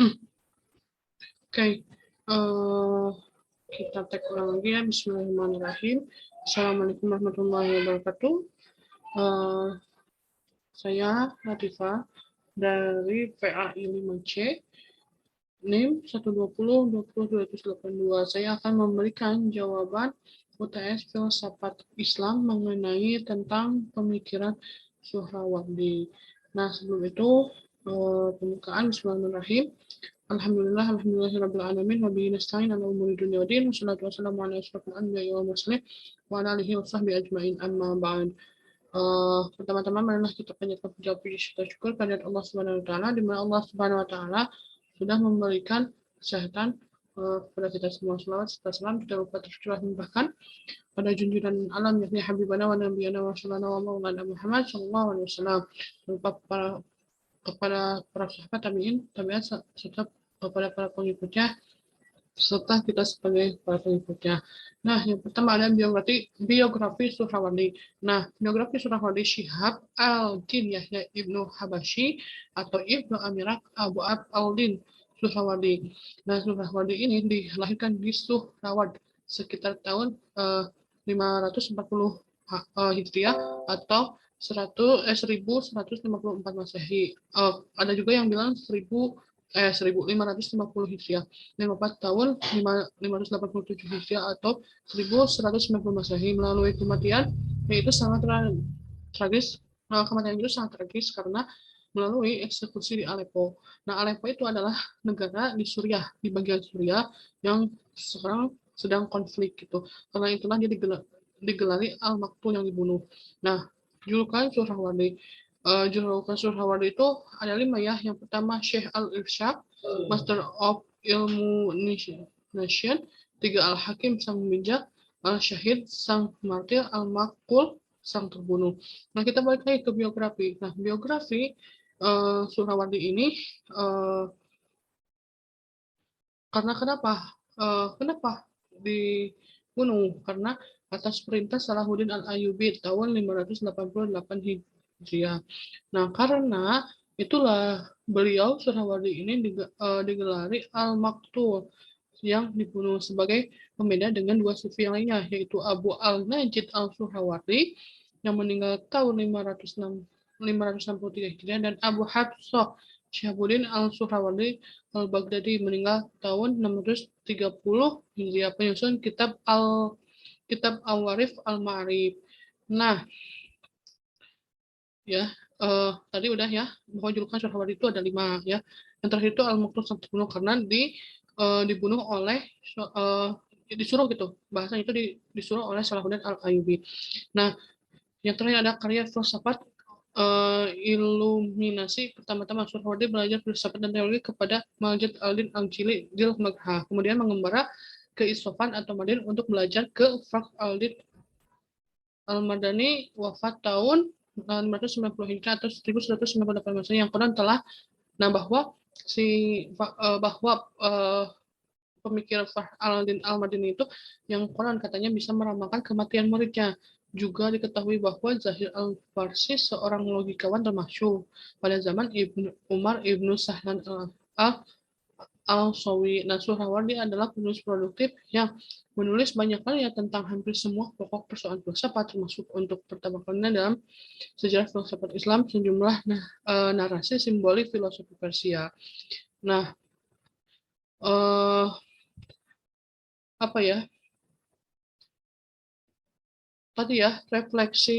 Oke, kita tag ulang lagi ya. Bismillahirrahmanirrahim. Assalamualaikum warahmatullahi wabarakatuh. Saya Latifah dari PAI 5C, NIM 120-20-282. Saya akan memberikan jawaban UTS Filsafat Islam mengenai tentang pemikiran Suhrawardi. Nah, sebelum itu, pembukaan. Bismillahirrahmanirrahim. Alhamdulillahirabbil wa bihi nasta'in ala umuri dunya waddin. Wassalatu wassalamu ala asyrofil anbiya'i wal mursalin wa ala alihi wa sahbihi ajma'in, amma ba'd. Pertama-tama marilah kita panjatkan puja puji serta syukur kepada Allah Subhanahu wa taala, di mana Allah Subhanahu wa taala sudah memberikan kesehatan kepada kita semua. Selawat serta salam kita lupa tercurah bahkan pada junjungan alam yakni habibana wa nabiyana wa sallallahu wa maulana Muhammad sallallahu alaihi wasallam, lupa kepada para sahabat tabi'in, tabi'at serta kepada para pengikutnya serta kita sebagai para pengikutnya. Nah, yang pertama ada biografi Suhrawardi. Nah, biografi Suhrawardi Syihab al-Din Yahya Ibnu Habashi atau Ibnu Amirak Abu al-Din Suhrawardi. Nah, Suhrawardi ini dilahirkan di Suhraward sekitar tahun 540 Hijriah atau 1154 Masehi. Ada juga yang bilang 1550 Hijriah, dan wafat tahun 587 Hijriah atau 1190 Masehi. Melalui kematian yaitu sangat tragis. Kematian itu sangat tragis karena melalui eksekusi di Aleppo. Nah, Aleppo itu adalah negara di Suriah, di bagian Suriah yang sekarang sedang konflik gitu. Karena itulah dia digelari Al-Maktul yang dibunuh. Nah, julukan Suhrawardi. Julukan Suhrawardi itu ada 5 ya. Yang pertama Syekh Al-Irsyad, Master of Ilmu Nation. 3 Al-Hakim, sang bijak. Al-Syahid, sang martir. Al-Maktul, sang terbunuh. Nah, kita balik lagi ke biografi. Nah, biografi Suhrawardi ini karena kenapa dibunuh? Karena atas perintah Salahuddin Al-Ayyubi tahun 588 Hijriah. Nah, karena itulah beliau Suhrawardi ini digelari Al-Maktul yang dibunuh sebagai pembeda dengan 2 sufi yang lainnya, yaitu Abu Al-Najid Al-Suhrawardi yang meninggal tahun 563 Hijriah dan Abu Hafsah Syihabuddin Al-Suhrawardi Al-Baghdadi meninggal tahun 630 Hijriah, penyusun kitab Al-Warif Al-Ma'arif. Nah, ya, tadi udah ya, bahwa julukan Suhrawardi itu ada 5 ya. Yang terakhir itu Al-Maktul sang terbunuh karena dibunuh oleh disuruh gitu. Bahasanya itu disuruh oleh Salahuddin Al-Ayyubi. Nah, yang terakhir ada karya filsafat iluminasi. Pertama-tama Suhrawardi belajar filsafat dan teologi kepada Majid al-Din al-Jili di Maghrah, kemudian mengembara ke Isfahan atau Madian untuk belajar ke Fakhr al-Din al-Madani, wafat tahun 590 Hijriah atau 1198 Masehi. Yang Quran telah bahwa pemikiran Fakhr al-Din al-Madani itu yang Quran katanya bisa meramalkan kematian muridnya. Juga diketahui bahwa Zahir al-Farsi seorang logikawan termasyhur pada zaman Umar Ibnu Sahlan al-Sawi. Nah, Suhrawardi adalah penulis produktif yang menulis banyak karya tentang hampir semua pokok persoalan filsafat, termasuk untuk pertama kalinya dalam sejarah filsafat Islam sejumlah narasi simbolik filosofi Persia. Nah, tadi ya, refleksi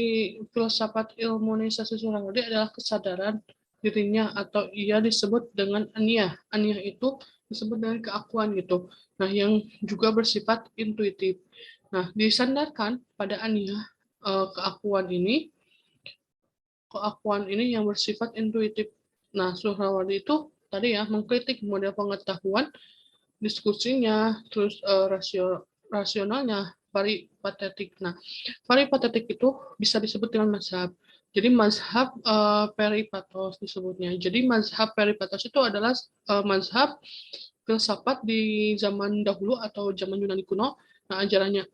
filsafat ilmunisasi Suhrawardi adalah kesadaran dirinya atau ia disebut dengan aniyah. Aniyah itu disebut dengan keakuan gitu. Nah, yang juga bersifat intuitif. Nah, disandarkan pada aniyah keakuan ini yang bersifat intuitif. Nah, Suhrawardi itu tadi ya mengkritik model pengetahuan, diskusinya, terus rasionalnya, peripatetik. Nah, peripatetik itu bisa disebut dengan mazhab. Jadi mazhab peripatos disebutnya. Jadi mazhab peripatos itu adalah mazhab filsafat di zaman dahulu atau zaman Yunani kuno. Nah,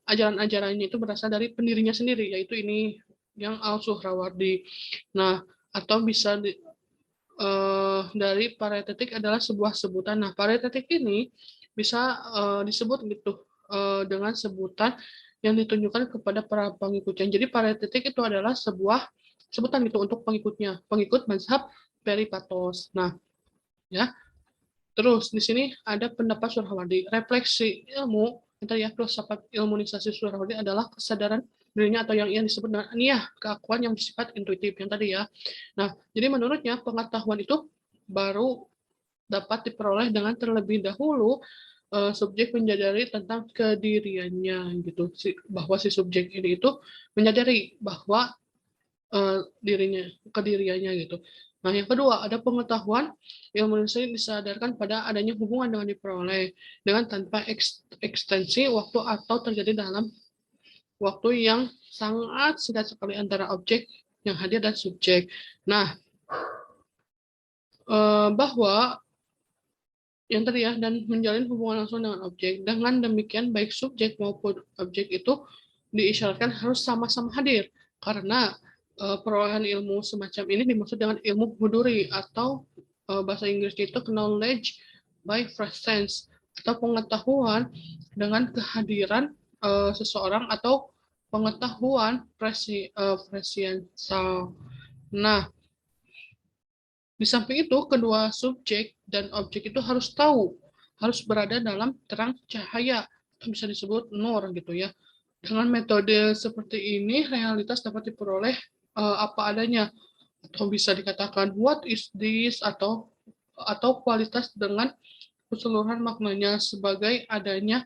ajaran-ajarannya itu berasal dari pendirinya sendiri, yaitu ini yang Al-Suhrawardi. Nah, atau bisa dari paretetik adalah sebuah sebutan. Nah, paretetik ini bisa disebut gitu dengan sebutan yang ditunjukkan kepada para pengikutnya. Jadi paretetik itu adalah sebuah sebutan gitu untuk pengikutnya, pengikut mazhab Peripatos. Nah, ya. Terus di sini ada pendapat Suhrawardi. Refleksi ilmu, ya, filsafat ilmunisasi Suhrawardi adalah kesadaran dirinya atau yang disebut dengan niyah, keakuan yang bersifat intuitif yang tadi ya. Nah, jadi menurutnya pengetahuan itu baru dapat diperoleh dengan terlebih dahulu subjek menyadari tentang kediriannya gitu, bahwa si subjek ini itu menyadari bahwa kediriannya gitu. Nah, yang kedua, ada pengetahuan yang manusia disadarkan pada adanya hubungan dengan diperoleh dengan tanpa ekstensi waktu atau terjadi dalam waktu yang sangat singkat sekali antara objek yang hadir dan subjek. Nah, bahwa yang tadi ya, dan menjalin hubungan langsung dengan objek. Dengan demikian, baik subjek maupun objek itu diisyaratkan harus sama-sama hadir. Karena perolehan ilmu semacam ini dimaksud dengan ilmu huduri atau bahasa Inggrisnya itu knowledge by presence atau pengetahuan dengan kehadiran seseorang atau pengetahuan presential. Nah, di samping itu, kedua subjek dan objek itu harus tahu, harus berada dalam terang cahaya, atau bisa disebut nur gitu ya. Dengan metode seperti ini, realitas dapat diperoleh apa adanya, atau bisa dikatakan what is this, atau kualitas dengan keseluruhan maknanya sebagai adanya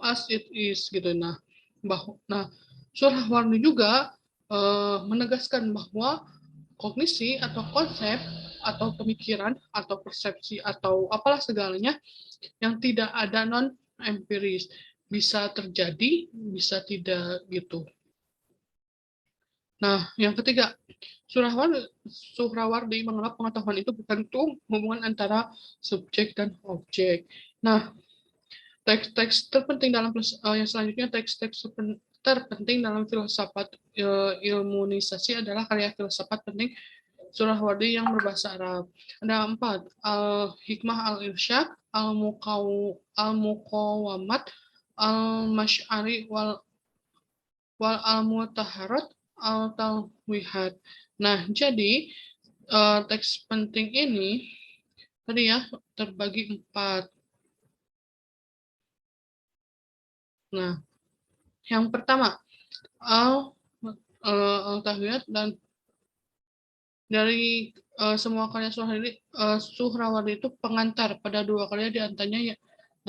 as it is gitu. Nah, Suhrawardi juga menegaskan bahwa kognisi atau konsep atau pemikiran atau persepsi atau apalah segalanya yang tidak ada non empiris, bisa terjadi bisa tidak gitu. Nah, yang ketiga, Suhrawardi menganggap pengetahuan itu bukan hubungan antara subjek dan objek. Nah, teks-teks terpenting dalam yang selanjutnya, teks-teks terpenting dalam filsafat ilmunisasi adalah karya filsafat penting Suhrawardi yang berbahasa Arab. Ada 4, Al-Hikmah Al-Irsyad, Al-Muqawamat, Al-Masy'ari, wal Al-Mutahharat, Al-Talwihat. Nah, jadi teks penting ini tadi ya terbagi 4. Nah, yang pertama Al-Tahwiyat, dan dari semua karya Suhrawardi itu pengantar pada 2 karya diantaranya ya.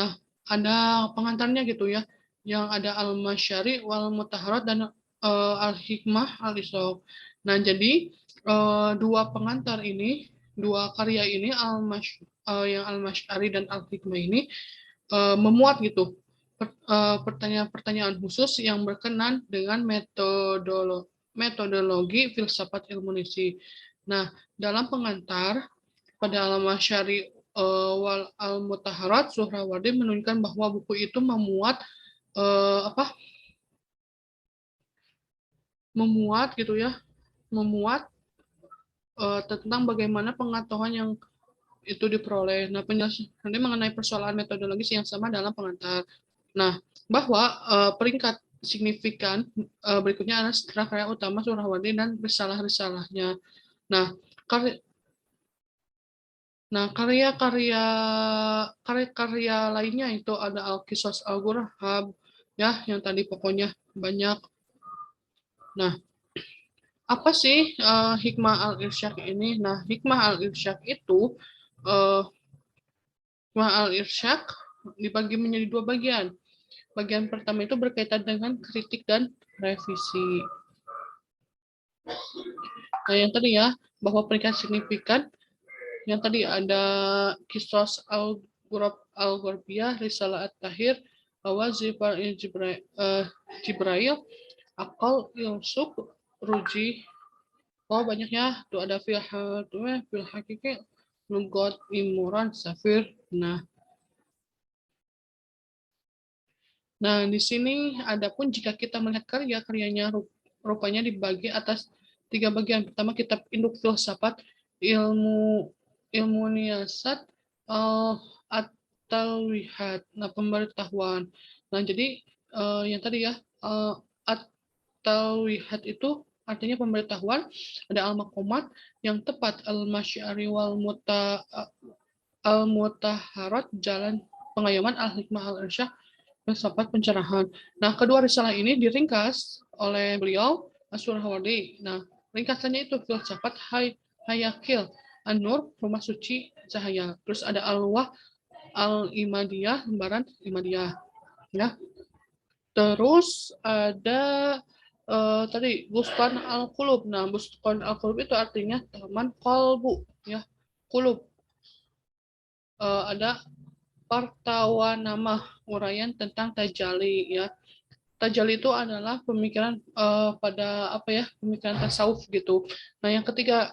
Nah, ada pengantarnya gitu ya, yang ada Al-Masy'ari wal Mutahharat dan Al-Hikmah Al-Isra. Nah, jadi 2 pengantar ini, 2 karya ini yang Al-Masy'ari dan Al-Hikmah ini memuat gitu pertanyaan-pertanyaan khusus yang berkenan dengan metodologi filsafat ilmunisi. Nah, dalam pengantar pada Al-Masy'ari wal Al-Mutahharat, Suhrawardi menunjukkan bahwa buku itu memuat gitu ya, memuat tentang bagaimana pengetahuan yang itu diperoleh. Nah, penjelasan nanti mengenai persoalan metodologis yang sama dalam pengantar. Nah, bahwa peringkat signifikan berikutnya adalah setelah karya utama Suhrawardi dan risalah-risalahnya. Nah, karya-karya lainnya itu ada Al-Qisas Al-Ghurab ya, yang tadi pokoknya banyak. Nah, apa sih Hikmah Al-Irsyad ini? Nah, Hikmah Al-Irsyad itu Hikmah Al-Irsyad dibagi menjadi 2 bagian. Bagian pertama itu berkaitan dengan kritik dan revisi. Nah, yang tadi ya, bahwa peringkat signifikan yang tadi ada Qisas Al-Ghurabiyah, Risalah At-Tahir, Wazifah Jibrail, Akal Yusuf, Ruji. Oh, banyak ya. Tuh ada fil hakiki, Lugot Imuran, Safir. Nah, di sini adapun jika kita melihat karya-karyanya rupanya dibagi atas 3 bagian. Pertama, kitab induk filsafat ilmu ilmu niasat atau lihat. Nah, pemberitahuan. Nah, jadi yang tadi ya atau lihat itu artinya pemberitahuan. Ada al-maqamat yang tepat, al-masyari wal al-mutaharat, jalan pengayoman, al-hikmah al-irsyad, filsafat pencerahan. Nah, kedua risalah ini diringkas oleh beliau As-Surawardi. Nah, ringkasannya itu filsafat Hayakil, An-Nur, rumah suci cahaya. Terus ada Al-Wah Al-Imadiyah, lembaran Imadiyah. Ya. Terus ada tadi Bustan Al-Qulub. Nah, Bustan Al-Qulub itu artinya taman kolbu, ya. Qulub. Ada Partawanamah, uraian tentang tajali, ya. Tajali itu adalah pemikiran pada apa ya, pemikiran tasawuf gitu. Nah, yang ketiga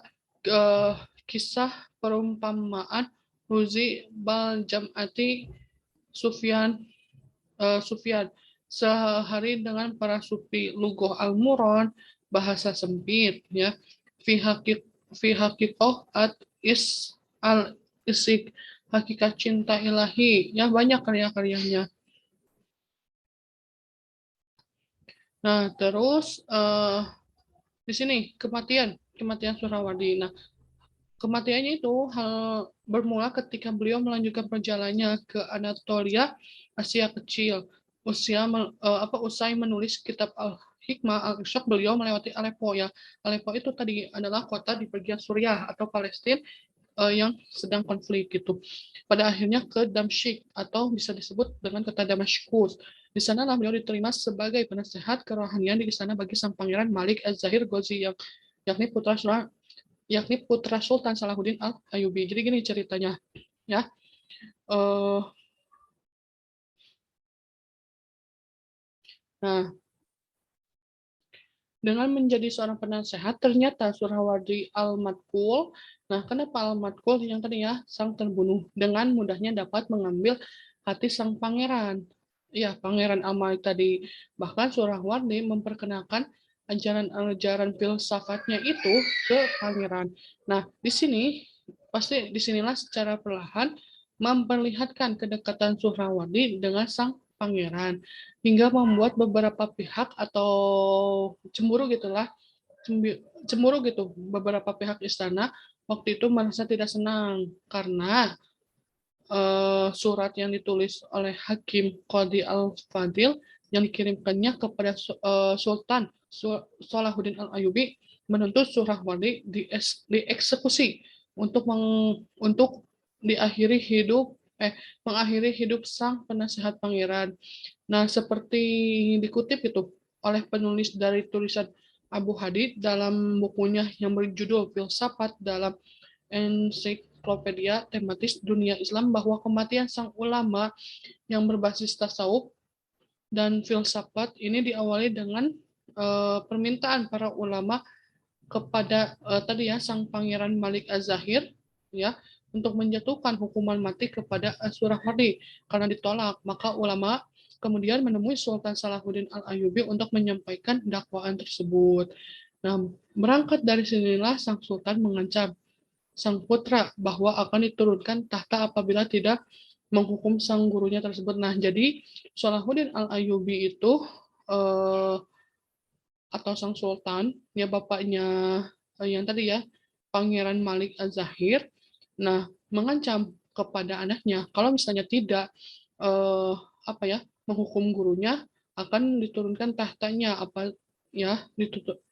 kisah perumpamaan Ruzi Bal Jam'ati Sufyan sehari dengan para sufi, lugoh al-muron, bahasa sempit, ya. Fi haqiqah at is al isik, hakikat cinta ilahi, ya, banyak karya-karyanya. Nah, terus di sini kematian Suhrawardi. Nah, kematiannya itu bermula ketika beliau melanjutkan perjalanannya ke Anatolia, Asia Kecil. Usai menulis kitab Al-Hikmah Al-Irsyad, beliau melewati Aleppo, ya. Aleppo itu tadi adalah kota di bagian Suriah atau Palestina yang sedang konflik gitu. Pada akhirnya ke Damsyik atau bisa disebut dengan kota Damaskus. Di sanalah beliau diterima sebagai penasehat kerohanian di sana bagi sang pangeran Malik Az-Zahir Ghazi, yakni putra Sultan Salahuddin Al-Ayyubi. Jadi gini ceritanya, ya. Nah, dengan menjadi seorang penasehat, ternyata Suhrawardi al-Madkul. Nah, kenapa al-Madkul? Yang tadi ya, sang terbunuh, dengan mudahnya dapat mengambil hati sang pangeran. Ya, Pangeran Al-Malik tadi. Bahkan Suhrawardi memperkenalkan ajaran-ajaran filsafatnya itu ke pangeran. Nah, di sini pasti disinilah secara perlahan memperlihatkan kedekatan Suhrawardi dengan sang pangeran, hingga membuat beberapa pihak atau cemburu gitulah, cemburu gitu, beberapa pihak istana waktu itu merasa tidak senang karena surat yang ditulis oleh Hakim Qadi Al-Fadil yang dikirimkannya kepada Sultan Salahuddin Al-Ayyubi menuntut Suhrawardi dieksekusi untuk diakhiri hidup mengakhiri hidup sang penasehat pangeran. Nah, seperti dikutip itu oleh penulis dari tulisan Abu Hadid dalam bukunya yang berjudul Filsafat dalam Ensiklopedia Tematis Dunia Islam, bahwa kematian sang ulama yang berbasis tasawuf dan filsafat ini diawali dengan permintaan para ulama kepada tadi ya, sang pangeran Malik Az-Zahir, ya, untuk menjatuhkan hukuman mati kepada Suhrawardi. Karena ditolak, maka ulama kemudian menemui Sultan Salahuddin Al-Ayyubi untuk menyampaikan dakwaan tersebut. Nah, berangkat dari sinilah sang sultan mengancam sang putra bahwa akan diturunkan tahta apabila tidak menghukum sang gurunya tersebut. Nah, jadi Salahuddin Al-Ayyubi itu atau sang sultan, ya, bapaknya yang tadi ya, Pangeran Malik Az-Zahir, nah, mengancam kepada anaknya kalau misalnya tidak menghukum gurunya, akan diturunkan tahtanya,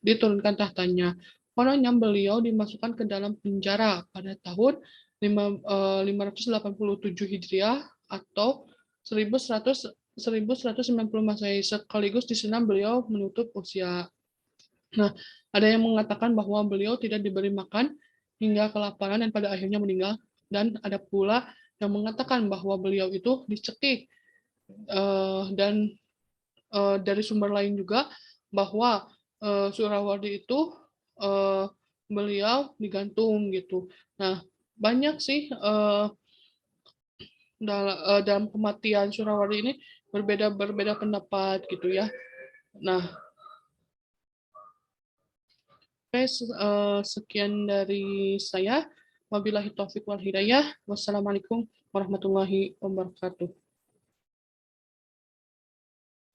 diturunkan tahtanya. Kononnya beliau dimasukkan ke dalam penjara pada tahun 587 Hijriah atau 1190 Masehi, sekaligus di sana beliau menutup usia. Nah, ada yang mengatakan bahwa beliau tidak diberi makan hingga kelaparan dan pada akhirnya meninggal, dan ada pula yang mengatakan bahwa beliau itu dicekik, dan dari sumber lain juga bahwa Suhrawardi itu beliau digantung gitu. Nah, banyak sih dalam kematian Suhrawardi ini berbeda pendapat gitu ya. Nah, Oke, sekian dari saya. Wabillahi taufik wal hidayah. Wassalamualaikum warahmatullahi wabarakatuh.